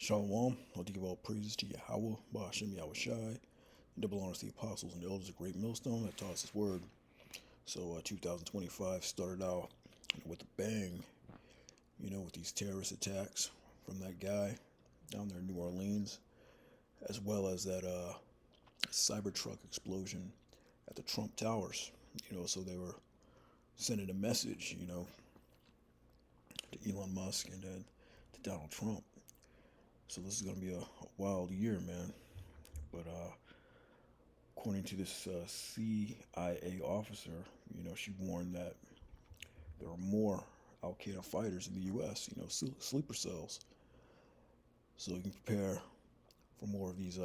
Shalom, I'll give all praises to Yahweh, Ba'ashem Yahushai, double honors to the apostles and the elders of Great Millstone that taught us his word. So 2025 started out with a bang, with these terrorist attacks from that guy down there in New Orleans, as well as that Cybertruck explosion at the Trump Towers. So they were sending a message, to Elon Musk and then to Donald Trump. So this is going to be a wild year, man. But according to this CIA officer, she warned that there are more Al Qaeda fighters in the U.S. Sleeper cells. So you can prepare for more of these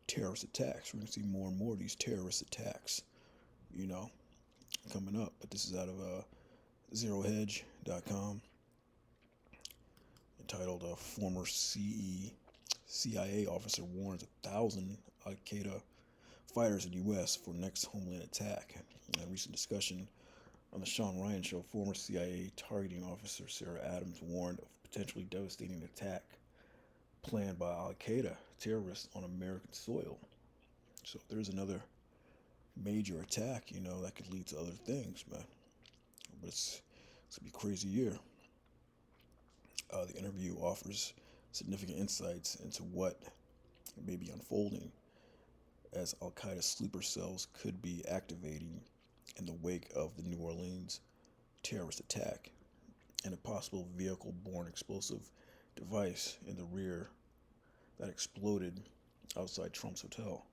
terrorist attacks. We're going to see more and more of these terrorist attacks, coming up. But this is out of ZeroHedge.com, entitled "Former CIA officer warns 1,000 Al Qaeda fighters in U.S. for next homeland attack." In a recent discussion on the Sean Ryan Show, former CIA targeting officer Sarah Adams warned of potentially devastating attack planned by Al Qaeda terrorists on American soil. So if there's another major attack, that could lead to other things, man. But it's gonna be a crazy year. The interview offers significant insights into what may be unfolding as Al Qaeda sleeper cells could be activating in the wake of the New Orleans terrorist attack and a possible vehicle borne explosive device in the rear that exploded outside Trump's hotel.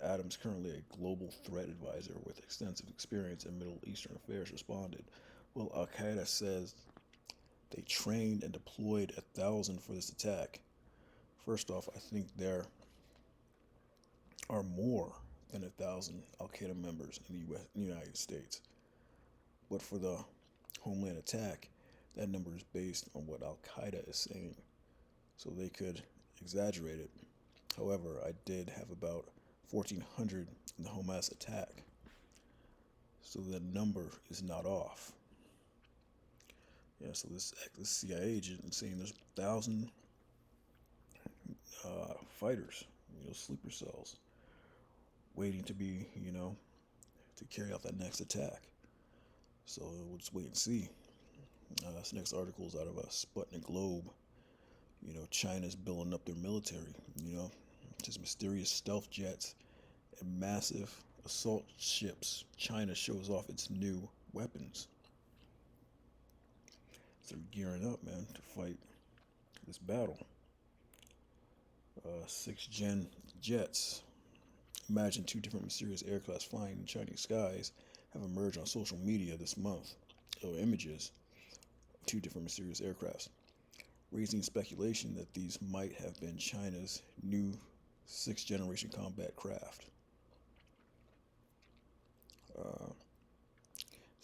Adams, currently a global threat advisor with extensive experience in Middle Eastern affairs, responded, "Well, Al Qaeda says they trained and deployed 1,000 for this attack. First off, I think there are more than 1,000 Al Qaeda members in the United States. But for the homeland attack, that number is based on what Al Qaeda is saying, so they could exaggerate it. However, I did have about 1,400 in the Hamas attack, so the number is not off." Yeah, so this CIA agent is saying there's 1,000 fighters, sleeper cells, waiting to be, to carry out that next attack. So we'll just wait and see. This next article is out of a Sputnik Globe. China's building up their military. Just mysterious stealth jets and massive assault ships. China shows off its new weapons. So they're gearing up, man, to fight this battle. 6th-gen jets. Imagine two different mysterious aircrafts flying in Chinese skies have emerged on social media this month. Images of two different mysterious aircrafts, raising speculation that these might have been China's new 6th-generation combat craft.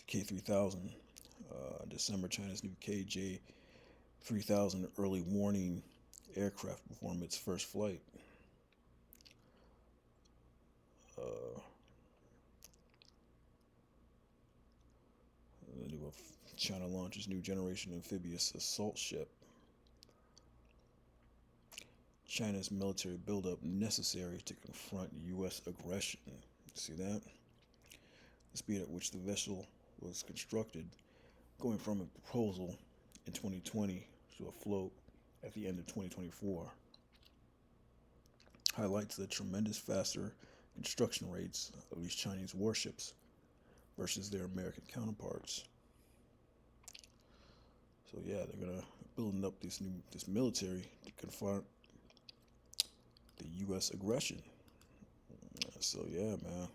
K-3000, December, China's new KJ-3000 early warning aircraft performed its first flight. China launches new generation amphibious assault ship. China's military buildup necessary to confront U.S. aggression. See that? The speed at which the vessel was constructed, going from a proposal in 2020 to a float at the end of 2024, highlights the tremendous faster construction rates of these Chinese warships versus their American counterparts. So yeah, they're gonna building up this military to confront the U.S. aggression. So yeah, man,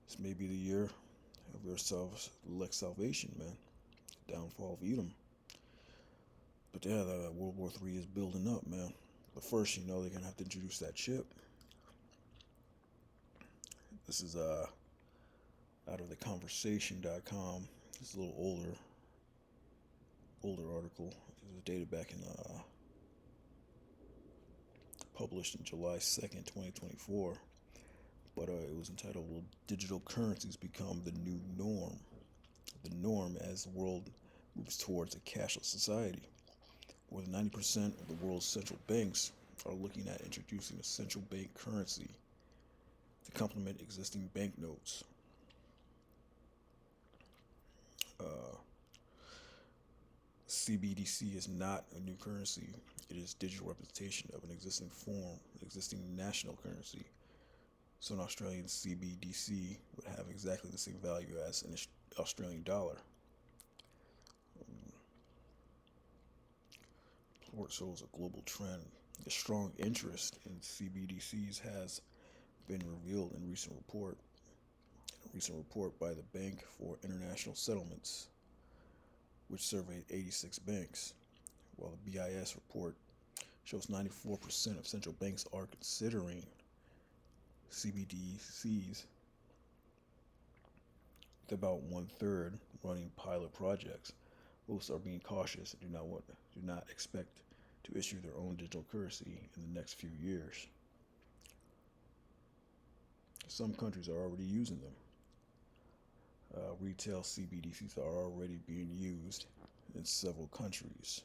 this may be the year of their salvation, man. Downfall of Edom. But yeah, that World War III is building up, man. But first, they're gonna have to introduce that ship. This is out of theconversation.com. This is a little older article. This was dated back in published in July 2nd, 2024. But it was entitled, "Will Digital Currencies Become the New Norm?" The norm as the world moves towards a cashless society. More than 90% of the world's central banks are looking at introducing a central bank currency to complement existing banknotes. Uh, CBDC is not a new currency. It is digital representation of an existing form, an existing national currency. So an Australian CBDC would have exactly the same value as an Australian dollar. Report shows a global trend. The strong interest in CBDCs has been revealed in a recent report by the Bank for International Settlements, which surveyed 86 banks, while the BIS report shows 94% of central banks are considering CBDCs, with about one third running pilot projects. Most are being cautious and do not expect to issue their own digital currency in the next few years. Some countries are already using them. Retail CBDCs are already being used in several countries.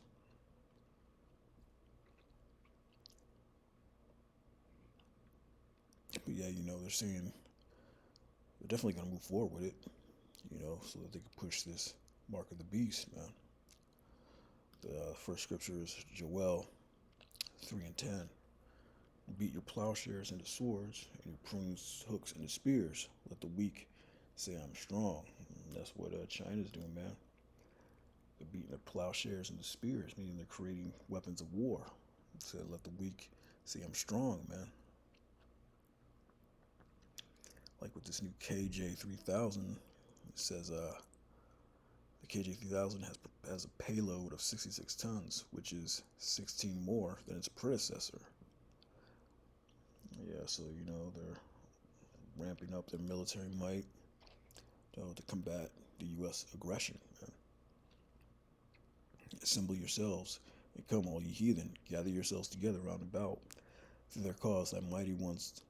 But yeah, they're saying they're definitely going to move forward with it, so that they can push this mark of the beast, man. The first scripture is Joel 3 and 10. Beat your plowshares into swords and your prunes hooks into spears. Let the weak say I'm strong. And that's what China's doing, man. They're beating their plowshares into spears, meaning they're creating weapons of war. So let the weak say I'm strong, man. Like with this new KJ3000, it says the KJ3000 has a payload of 66 tons, which is 16 more than its predecessor. Yeah, so they're ramping up their military might to combat the U.S. aggression. Man. Assemble yourselves and come, all ye heathen, gather yourselves together round about, for their cause thy mighty ones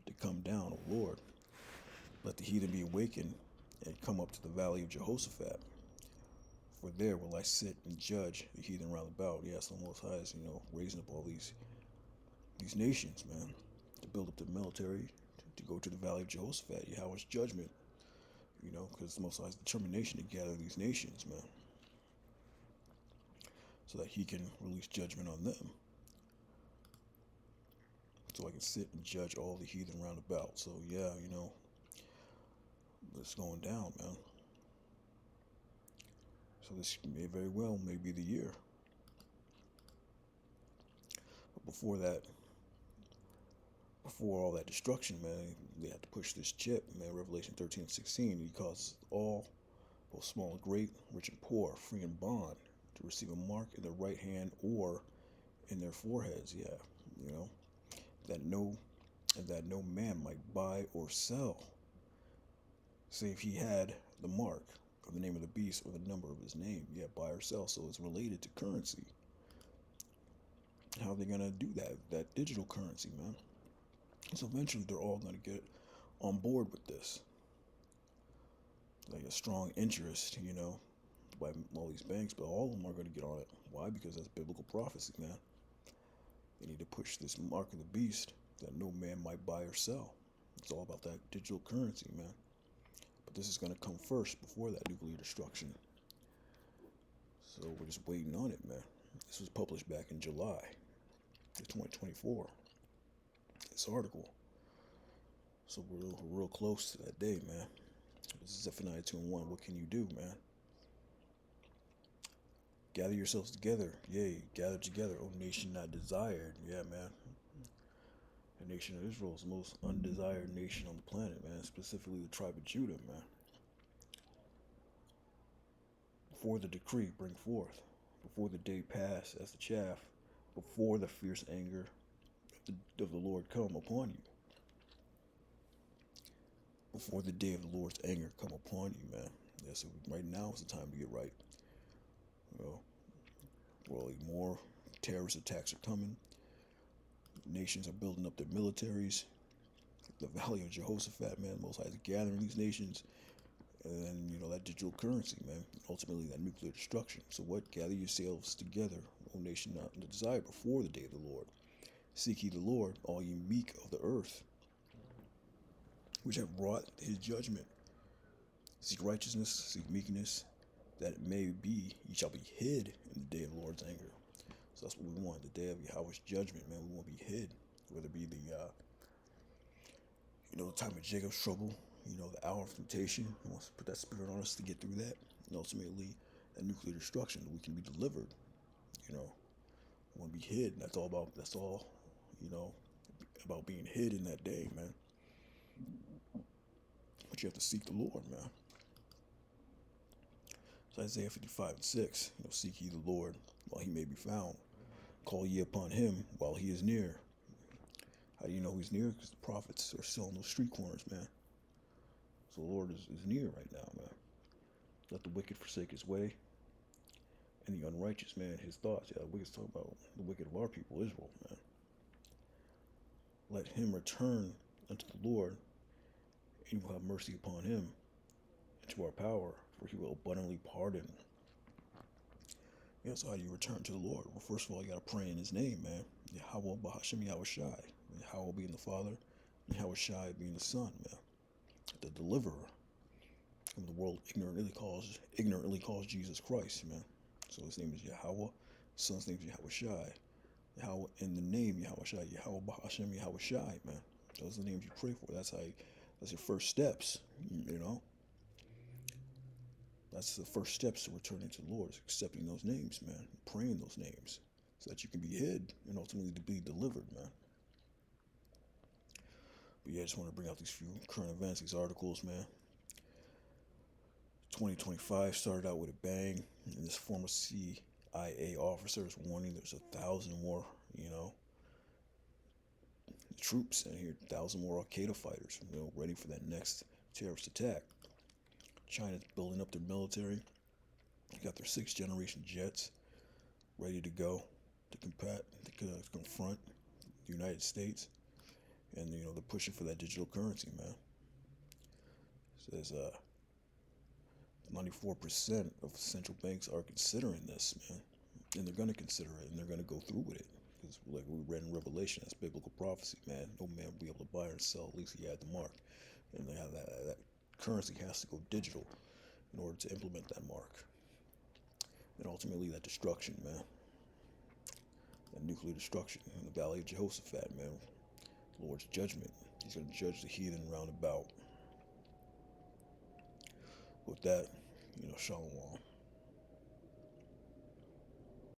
to come down, O Lord. Let the heathen be awakened and come up to the valley of Jehoshaphat. For there will I sit and judge the heathen round about. Yes, the Most High is, raising up all these nations, man, to build up the military, to go to the valley of Jehoshaphat, Yahweh's judgment, because the Most High's determination to gather these nations, man, so that he can release judgment on them. So I can sit and judge all the heathen round about. So yeah, it's going down, man. So this may very well may be the year. But before all that destruction, man, they had to push this chip, man. Revelation 13:16. He caused all, both small and great, rich and poor, free and bond, to receive a mark in their right hand or in their foreheads. Yeah, that no man might buy or sell, save he had the mark of the name of the beast or the number of his name. Yeah, buy or sell. So it's related to currency. How are they gonna do that? That digital currency, man. So eventually they're all gonna get on board with this. Like a strong interest, by all these banks, but all of them are gonna get on it. Why? Because that's biblical prophecy, man. They need to push this mark of the beast that no man might buy or sell. It's all about that digital currency, man. But this is going to come first before that nuclear destruction. So we're just waiting on it, man. This was published back in July of 2024. This article. So we're real close to that day, man. This is Zephaniah 2:1. What can you do, man? Gather yourselves together. Yea, gather together, O nation not desired. Yeah, man. The nation of Israel is the most undesired nation on the planet, man. Specifically the tribe of Judah, man. Before the decree bring forth, before the day pass as the chaff, before the fierce anger of the Lord come upon you. Before the day of the Lord's anger come upon you, man. Yeah, so right now is the time to get right. More terrorist attacks are coming. Nations are building up their militaries. The Valley of Jehoshaphat, man, Most High is gathering these nations. And then, that digital currency, man. Ultimately, that nuclear destruction. So what? Gather yourselves together, O nation, not the desire before the day of the Lord. Seek ye the Lord, all ye meek of the earth, which have wrought his judgment. Seek righteousness, seek meekness, that it may be ye shall be hid in the day of the Lord's anger. So that's what we want, the day of Yahweh's judgment, man. We want to be hid, whether it be the time of Jacob's trouble, the hour of temptation. He wants to put that spirit on us to get through that, and ultimately that nuclear destruction, that we can be delivered. We want to be hid. That's all, about being hid in that day, man. But you have to seek the Lord, man. So Isaiah 55:6, seek ye the Lord while he may be found. Call ye upon him while he is near. How do you know he's near? Because the prophets are still on those street corners, man. So the Lord is near right now, man. Let the wicked forsake his way, and the unrighteous, man, his thoughts. Yeah, the wicked's talking about the wicked of our people, Israel, man. Let him return unto the Lord, and he will have mercy upon him, and to our power, for he will abundantly pardon. So how do you return to the Lord? Well, first of all, you got to pray in his name, man. Yahweh Bahashem Yahweh Shai. Yahweh being the Father, and Yahweh Shai being the Son, man. The deliverer. And the world ignorantly calls Jesus Christ, man. So his name is Yahweh. His son's name is Yahweh Shai. Yahweh in the name Yahweh Shai. Yahweh Bahashem Yahweh Shai, man. Those are the names you pray for. That's your first steps, That's the first steps to returning to the Lord, is accepting those names, man. Praying those names so that you can be hid and ultimately to be delivered, man. But yeah, I just want to bring out these few current events, these articles, man. 2025 started out with a bang, and this former CIA officer is warning there's 1,000 more, troops in here, 1,000 more Al-Qaeda fighters, ready for that next terrorist attack. China's building up their military. They got their 6th-generation jets ready to go to confront the United States, and they're pushing for that digital currency, man. It says 94% of central banks are considering this, man, and they're going to consider it, and they're going to go through with it. Because, like we read in Revelation, that's biblical prophecy, man. No man will be able to buy or sell, at least he had the mark. And they have that currency has to go digital in order to implement that mark. And ultimately, that destruction, man. That nuclear destruction in the Valley of Jehoshaphat, man. The Lord's judgment. He's going to judge the heathen round about. With that, shalom.